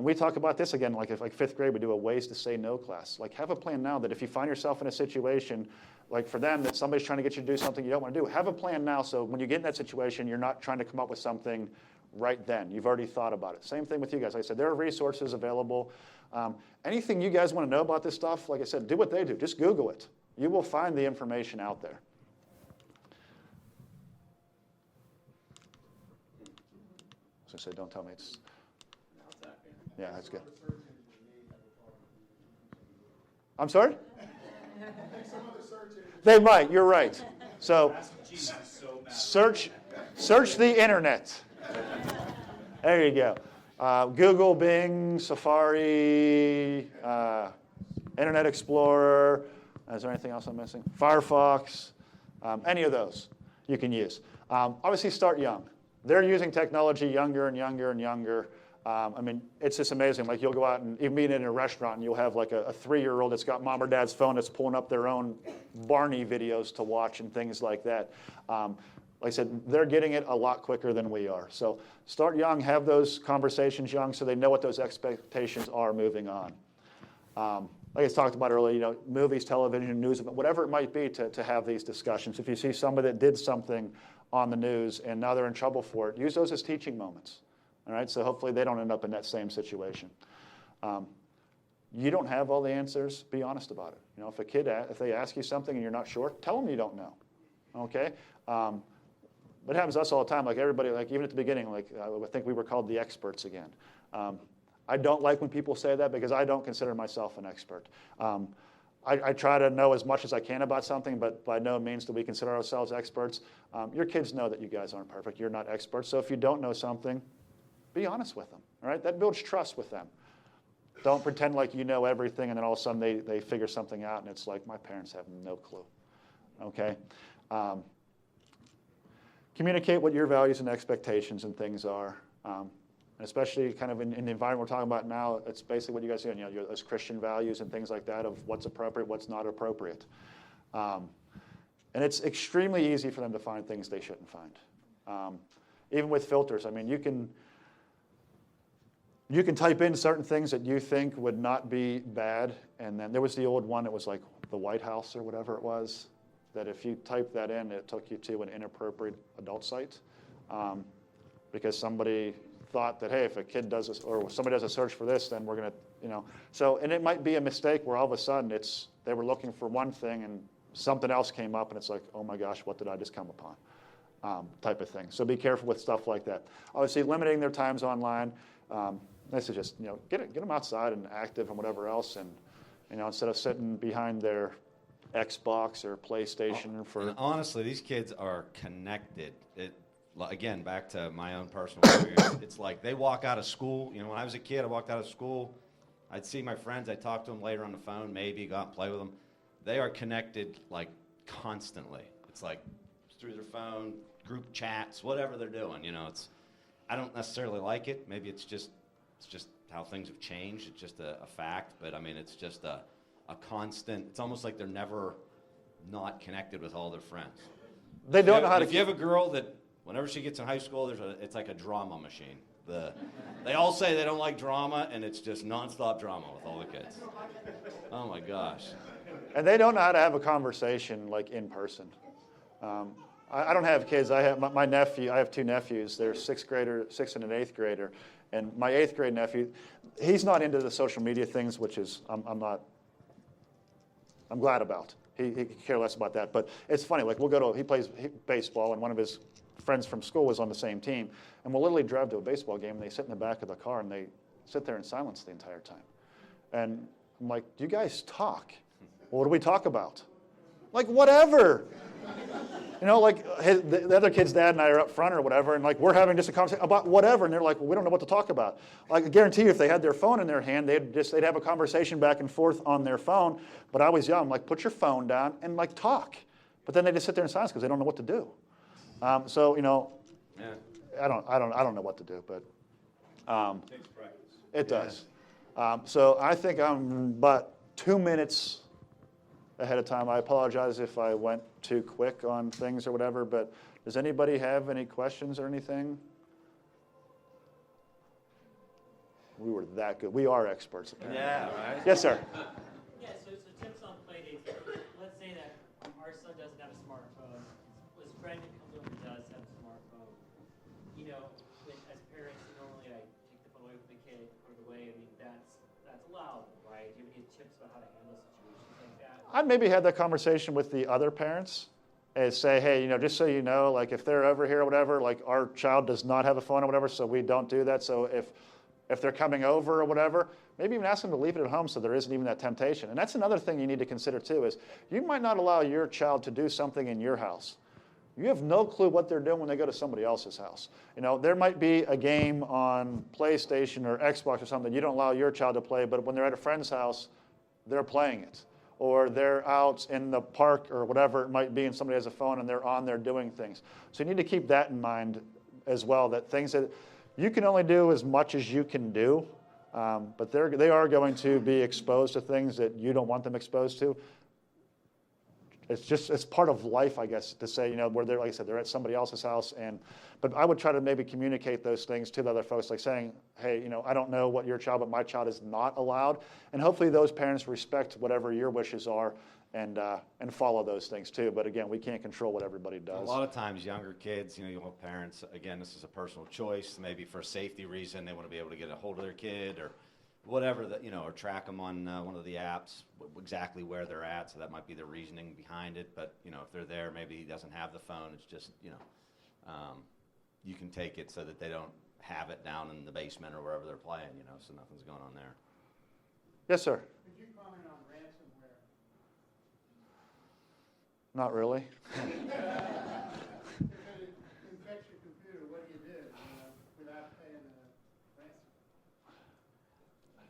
S3: We talk about this again, like 5th grade, we do a ways to say no class. Like have a plan now that if you find yourself in a situation, like for them, that somebody's trying to get you to do something you don't want to do, have a plan now so when you get in that situation, you're not trying to come up with something right then. You've already thought about it. Same thing with you guys. Like I said, there are resources available. Anything you guys want to know about this stuff, like I said, do what they do. Just Google it. You will find the information out there. So I said, don't tell me it's... Yeah, that's good. I'm sorry? They might. You're right. So search the internet. There you go. Google, Bing, Safari, Internet Explorer. Is there anything else I'm missing? Firefox. Any of those you can use. Obviously, start young. They're using technology younger and younger and younger. It's just amazing. Like you'll go out and even being in a restaurant and you'll have like a 3-year-old that's got mom or dad's phone that's pulling up their own Barney videos to watch and things like that. Like I said, they're getting it a lot quicker than we are. So start young, have those conversations young so they know what those expectations are moving on. Like I talked about earlier, movies, television, news, whatever it might be to have these discussions. If you see somebody that did something on the news and now they're in trouble for it, use those as teaching moments. All right, so hopefully they don't end up in that same situation. You don't have all the answers. Be honest about it. If they ask you something and you're not sure, tell them you don't know. Okay. But it happens to us all the time. Like everybody, like even at the beginning, like I think we were called the experts again. I don't like when people say that because I don't consider myself an expert. I try to know as much as I can about something, but by no means do we consider ourselves experts. Your kids know that you guys aren't perfect. You're not experts. So if you don't know something, be honest with them. All right? That builds trust with them. Don't pretend like you know everything, and then all of a sudden they figure something out, and it's like, my parents have no clue. Okay? Communicate what your values and expectations and things are. Especially kind of in the environment we're talking about now, it's basically what you guys do, those Christian values and things like that of what's appropriate, what's not appropriate. And it's extremely easy for them to find things they shouldn't find. Even with filters, I mean, you can type in certain things that you think would not be bad, and then there was the old one, it was like the White House or whatever it was, that if you type that in, it took you to an inappropriate adult site. Because somebody thought that, hey, if a kid does this, or somebody does a search for this, then we're going to, So, and it might be a mistake where all of a sudden they were looking for one thing and something else came up, and it's like, oh my gosh, what did I just come upon? Type of thing. So be careful with stuff like that. Obviously, limiting their times online. This is just, get them outside and active and whatever else, and, instead of sitting behind their Xbox or PlayStation
S2: And honestly, these kids are connected. Again, back to my own personal experience, it's like they walk out of school. When I was a kid, I walked out of school. I'd see my friends. I'd talk to them later on the phone, maybe go out and play with them. They are connected like constantly. It's like through their phone, group chats, whatever they're doing. I don't necessarily like it. Maybe it's just how things have changed. It's just a fact. But I mean, it's just a constant. It's almost like they're never not connected with all their friends.
S3: They don't know how to.
S2: If you have a girl that, whenever she gets in high school, it's like a drama machine. They all say they don't like drama, and it's just nonstop drama with all the kids. Oh my gosh.
S3: And they don't know how to have a conversation like in person. I don't have kids. I have my nephew. I have two nephews. They're sixth and an eighth grader. And my eighth grade nephew, he's not into the social media things, which is I'm glad about. He could care less about that. But it's funny. Like he plays baseball, and one of his friends from school was on the same team, and we'll literally drive to a baseball game, and they sit in the back of the car, and they sit there in silence the entire time. And I'm like, do you guys talk? Well, what do we talk about? Like, whatever. Like the other kid's dad and I are up front or whatever, and like we're having just a conversation about whatever, and they're like, well, we don't know what to talk about. Like, I guarantee you, if they had their phone in their hand, they'd have a conversation back and forth on their phone. But I was young, I'm like, put your phone down and like talk. But then they just sit there in silence because they don't know what to do.
S2: Yeah.
S3: I don't know what to do, but
S4: Takes practice.
S3: it does. So I think I'm about 2 minutes ahead of time. I apologize if I went too quick on things or whatever, but does anybody have any questions or anything? We were that good. We are experts, apparently.
S2: Yeah, right?
S3: Yes, sir.
S7: Yeah, so tips on play dates. Let's say that our son doesn't have a smartphone. His friend comes over and does have a smartphone. As parents, normally I take the phone away from the kid, put it away. I mean, that's allowed, right? Do you have any tips about how to handle situations like that?
S3: I'd maybe have that conversation with the other parents and say, hey, just so you know, like if they're over here or whatever, like our child does not have a phone or whatever, so we don't do that. So if they're coming over or whatever, maybe even ask them to leave it at home so there isn't even that temptation. And that's another thing you need to consider too is you might not allow your child to do something in your house. You have no clue what they're doing when they go to somebody else's house. There might be a game on PlayStation or Xbox or something you don't allow your child to play, but when they're at a friend's house, they're playing it. Or they're out in the park or whatever it might be and somebody has a phone and they're on there doing things. So you need to keep that in mind as well, that things that you can only do as much as you can do, but they are going to be exposed to things that you don't want them exposed to. It's part of life, I guess, to say, where they're, like I said, they're at somebody else's house. But I would try to maybe communicate those things to the other folks, like saying, hey, I don't know what your child, but my child is not allowed. And hopefully those parents respect whatever your wishes are and follow those things too. But again, we can't control what everybody does.
S2: A lot of times younger kids, you'll have parents, again, this is a personal choice, maybe for a safety reason, they want to be able to get a hold of their kid or whatever, or track them on one of the apps, exactly where they're at. So that might be the reasoning behind it. But, if they're there, maybe he doesn't have the phone. It's just, you can take it so that they don't have it down in the basement or wherever they're playing, you know, so nothing's going on there.
S3: Yes, sir.
S8: Could you comment on ransomware?
S3: Not really.
S8: If it infects your computer, what do you do without paying a ransom?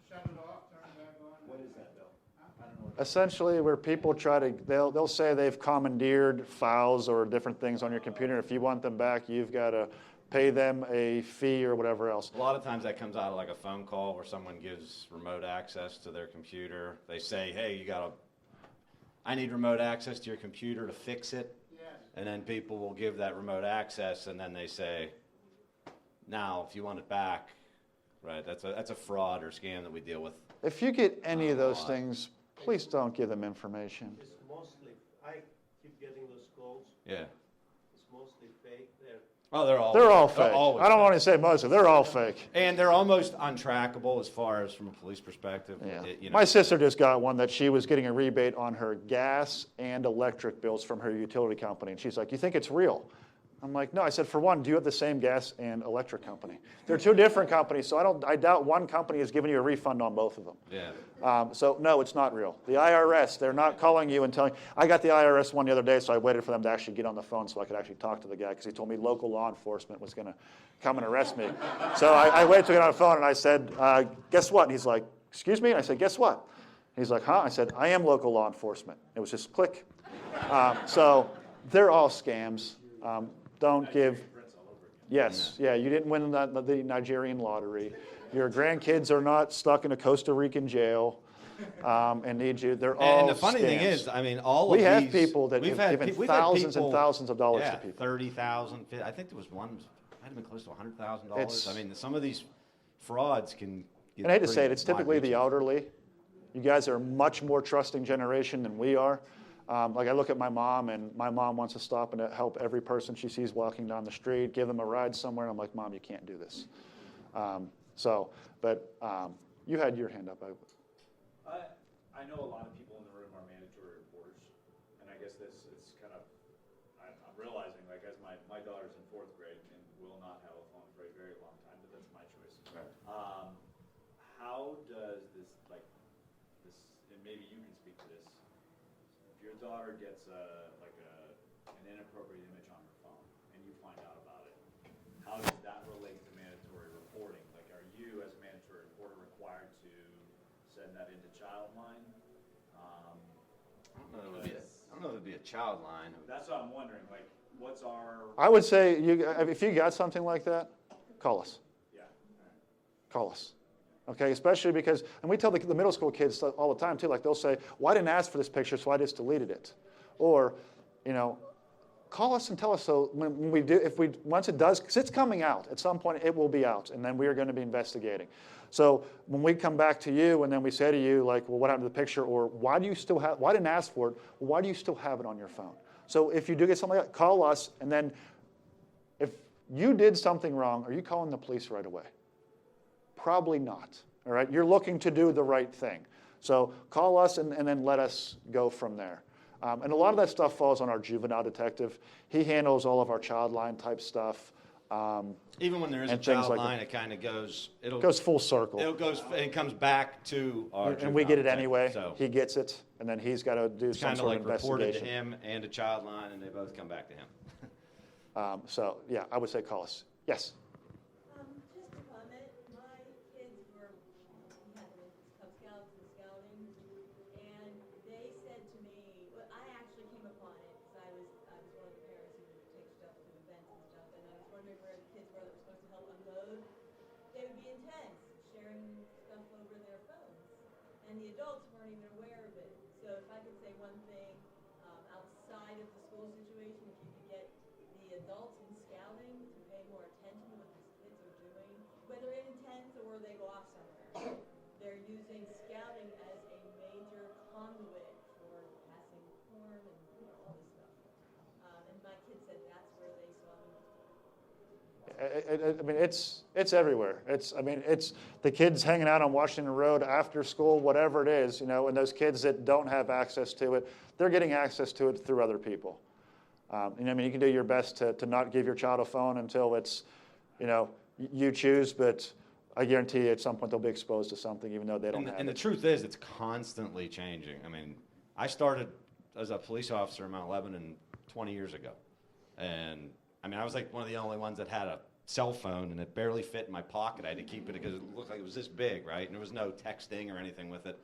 S8: Shut it off, turn it back on?
S4: What is that, Bill? I don't know.
S3: Essentially, where people try to, they'll say they've commandeered files or different things on your computer. If you want them back, you've got to pay them a fee or whatever else.
S2: A lot of times that comes out of like a phone call where someone gives remote access to their computer. They say, hey, I need remote access to your computer to fix it.
S8: Yes.
S2: And then people will give that remote access, and then they say, now, if you want it back, right, that's a fraud or scam that we deal with.
S3: If you get any of those things, please don't give them information.
S9: It's mostly, I keep getting those calls.
S2: Yeah.
S9: It's mostly fake.
S2: They're all
S3: fake.
S2: always
S3: I don't
S2: fake.
S3: want to say mostly. They're all fake.
S2: And they're almost untrackable as far as from a police perspective.
S3: Yeah.
S2: You know,
S3: My sister just got one that she was getting a rebate on her gas and electric bills from her utility company. And she's like, you think it's real? I'm like, no. I said, for one, do you have the same gas and electric company? They're two different companies, so I doubt one company is giving you a refund on both of them.
S2: Yeah.
S3: So no, it's not real. The IRS, they're not calling you and telling. I got the IRS one the other day, so I waited for them to actually get on the phone so I could actually talk to the guy because he told me local law enforcement was going to come and arrest me. So I waited to get on the phone and I said, guess what? And he's like, excuse me? And I said, guess what? And he's like, huh? I said, I am local law enforcement. It was just click. So they're all scams. Don't give. Yes, yeah, you didn't win the Nigerian lottery. Your grandkids are not stuck in a Costa Rican jail and need you. They're all
S2: And the funny thing
S3: scams.
S2: is, I mean, all
S3: We
S2: of
S3: have
S2: these.
S3: people that
S2: we've
S3: have
S2: had
S3: given
S2: pe- we've had
S3: thousands and
S2: people-
S3: thousands of dollars
S2: yeah,
S3: to people.
S2: 30,000. I think there was one, might have been close to $100,000.
S3: It's-
S2: I mean, some of these frauds can. Get
S3: And I hate to
S2: pretty
S3: say it, it's typically the
S2: wide-reaching.
S3: elderly. You guys are a much more trusting generation than we are. Like I look at my mom, and my mom wants to stop and help every person she sees walking down the street, give them a ride somewhere. And I'm like, Mom, you can't do this. You had your hand up.
S4: I know a lot of people in the room are mandatory reporters, and I guess it's kind of, I'm realizing, like, as my daughter's in 4th grade and will not have a phone for a very long time, but that's my choice.
S2: Right.
S4: How does this, and maybe you can speak to this, if your daughter gets an inappropriate image on her phone and you find out about it, how does that relate to mandatory reporting? Like, are you, as a mandatory reporter, required to send that into Childline?
S2: I don't know if it'd be a child line.
S4: That's what I'm wondering. Like, what's our?
S3: I would say if you got something like that, call us.
S4: Yeah.
S3: Call us. Okay, especially because, and we tell the middle school kids all the time too, like they'll say, well, I didn't ask for this picture, so I just deleted it. Or, call us and tell us so when we do, once it does, because it's coming out, at some point it will be out, and then we are going to be investigating. So when we come back to you and then we say to you, like, well, what happened to the picture? Or why didn't ask for it? Well, why do you still have it on your phone? So if you do get something like that, call us, and then if you did something wrong, are you calling the police right away? Probably not, all right? You're looking to do the right thing. So call us and then let us go from there. And a lot of that stuff falls on our juvenile detective. He handles all of our child line type stuff.
S2: Even when there is a
S3: and things
S2: child
S3: like
S2: line, it kind of goes.
S3: It goes full circle.
S2: It comes back to our.
S3: And we get it
S2: juvenile
S3: anyway.
S2: detective, So
S3: He gets it, and then he's got to do
S2: it's
S3: some
S2: kind of
S3: sort of
S2: like reported to
S3: investigation.
S2: him and a child line, and they both come back to him.
S3: So yeah, I would say call us. Yes.
S5: Just a comment, my kids were, we had them in Cub Scouts and scouting, and they said to me, well, I actually came upon it, because I was one of the parents who would take stuff to events and stuff, and I was wondering where the kids were that were supposed to help unload. They would be intense, sharing stuff over their phones, and the adults weren't even aware of it. So if I could say one thing, outside of the school situation, if you could get the adults in scouting to pay more attention to what these kids are doing, whether intense or they go off somewhere. They're using scouting as a major conduit for passing porn and all this stuff. And my kids said that's where they saw the most.
S3: I mean, it's everywhere. It's the kids hanging out on Washington Road after school, whatever it is, and those kids that don't have access to it, they're getting access to it through other people. You can do your best to not give your child a phone until it's, you choose, but I guarantee you at some point they'll be exposed to something even though they don't have
S2: And the
S3: it.
S2: truth is, it's constantly changing. I mean, I started as a police officer in Mount Lebanon 20 years ago. And I mean, I was like one of the only ones that had a cell phone, and it barely fit in my pocket. I had to keep it because it looked like it was this big, right? And there was no texting or anything with it.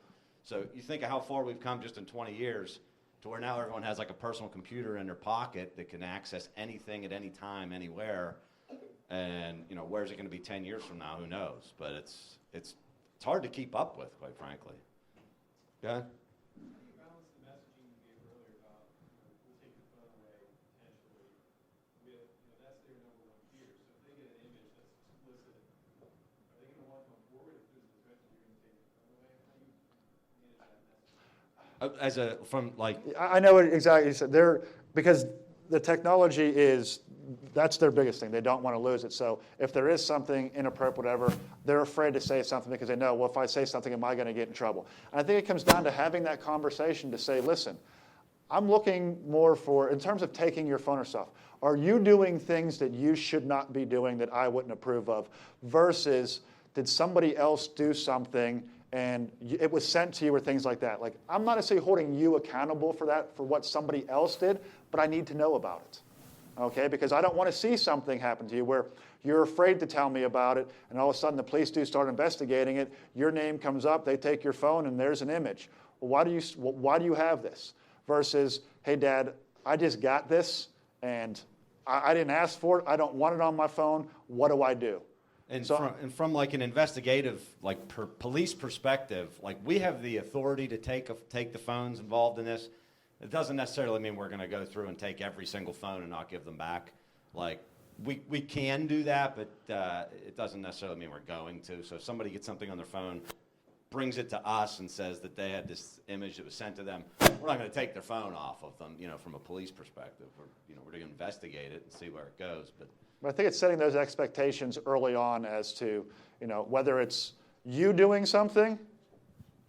S2: So you think of how far we've come just in 20 years to where now everyone has like a personal computer in their pocket that can access anything at any time, anywhere. And, you know, where's it going to be 10 years from now? Who knows? But it's hard to keep up with, quite frankly. Go ahead.
S4: How do you balance the messaging you gave earlier about, we'll take your phone away potentially with, that's their number one fear. So if they get an image that's explicit, are they going to want to come forward if there's a threat that you're going to take your phone away? How do you manage that message?
S3: I know what exactly you said. Because the technology that's their biggest thing. They don't want to lose it. So if there is something inappropriate, whatever, they're afraid to say something because they know, well, if I say something, am I going to get in trouble? And I think it comes down to having that conversation to say, listen, I'm looking more for, in terms of taking your phone or stuff, are you doing things that you should not be doing that I wouldn't approve of versus did somebody else do something and it was sent to you or things like that? Like, I'm not necessarily holding you accountable for that, for what somebody else did, but I need to know about it. Okay, because I don't want to see something happen to you where you're afraid to tell me about it, and all of a sudden the police do start investigating it, your name comes up, they take your phone, and there's an image. Well, why do you have this? Versus, hey, Dad, I just got this, and I didn't ask for it, I don't want it on my phone, what do I do?
S2: And,
S3: So-
S2: from like an investigative, like police perspective, like we have the authority to take the phones involved in this. It doesn't necessarily mean we're going to go through and take every single phone and not give them back. Like we can do that, but it doesn't necessarily mean we're going to. So if somebody gets something on their phone, brings it to us and says that they had this image that was sent to them, we're not going to take their phone off of them, from a police perspective. We're going to investigate it and see where it goes. But
S3: I think it's setting those expectations early on as to, whether it's you doing something,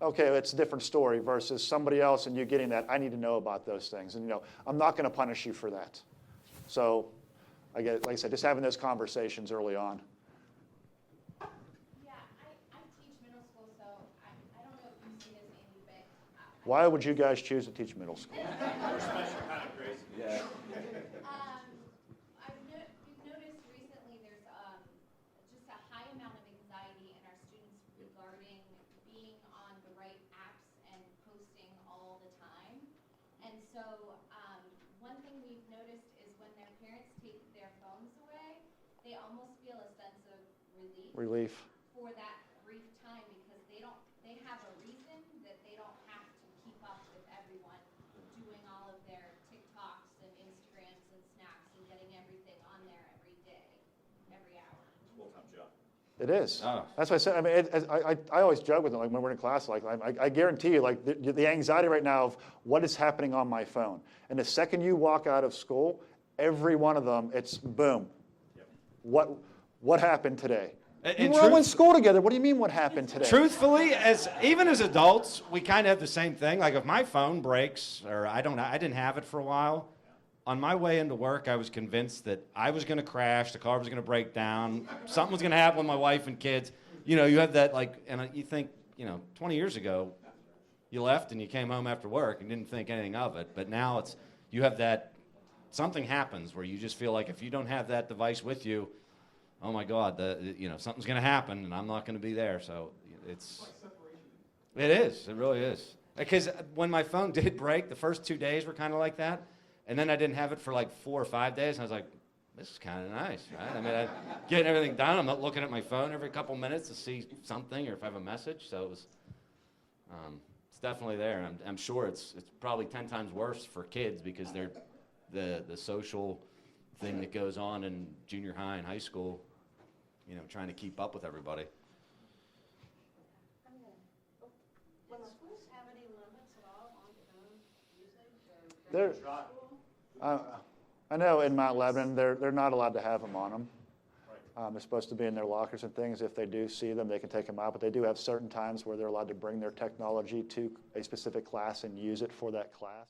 S3: okay, it's a different story versus somebody else and you getting that, I need to know about those things. And, I'm not going to punish you for that. So, like I said, just having those conversations early on.
S10: Yeah, I teach middle school, so I don't know if you see this, Andy, but
S3: Why would you guys choose to teach middle school?
S2: yeah.
S10: we've noticed recently there's just a high amount of anxiety in our students regarding being on the right apps and posting all the time. And so one thing we've noticed is when their parents take their phones away, they almost feel a sense of relief for that brief time because they have a reason that they don't have to keep up with everyone doing all of their TikToks and Instagrams and Snaps and getting everything on there every day, every hour.
S4: Full-time job.
S3: It is.
S2: Oh.
S3: That's what I said. I mean, I always joke with them, like when we're in class, like I guarantee you, like the anxiety right now of what is happening on my phone. And the second you walk out of school, every one of them, it's boom. Yep. What happened today?
S2: And
S3: we're all in school together. What do you mean what happened today?
S2: Truthfully, even as adults, we kind of have the same thing. Like if my phone breaks or I didn't have it for a while, on my way into work, I was convinced that I was going to crash, the car was going to break down, something was going to happen with my wife and kids. You have that and you think, 20 years ago, you left and you came home after work and didn't think anything of it. But now you have that, something happens where you just feel like if you don't have that device with you, oh my God, something's going to happen and I'm not going to be there. So it is, it really is. Because when my phone did break, the first 2 days were kind of like that. And then I didn't have it for like 4 or 5 days. And I was like, this is kind of nice, right? I mean, I'm getting everything done. I'm not looking at my phone every couple minutes to see something or if I have a message. So it's definitely there. I'm sure it's probably 10 times worse for kids because they're the social thing that goes on in junior high and high school, trying to keep up with everybody.
S6: Will schools have any limits at all on phone usage or?
S3: I know in Mount Lebanon, they're not allowed to have them on them. They're supposed to be in their lockers and things. If they do see them, they can take them out. But they do have certain times where they're allowed to bring their technology to a specific class and use it for that class.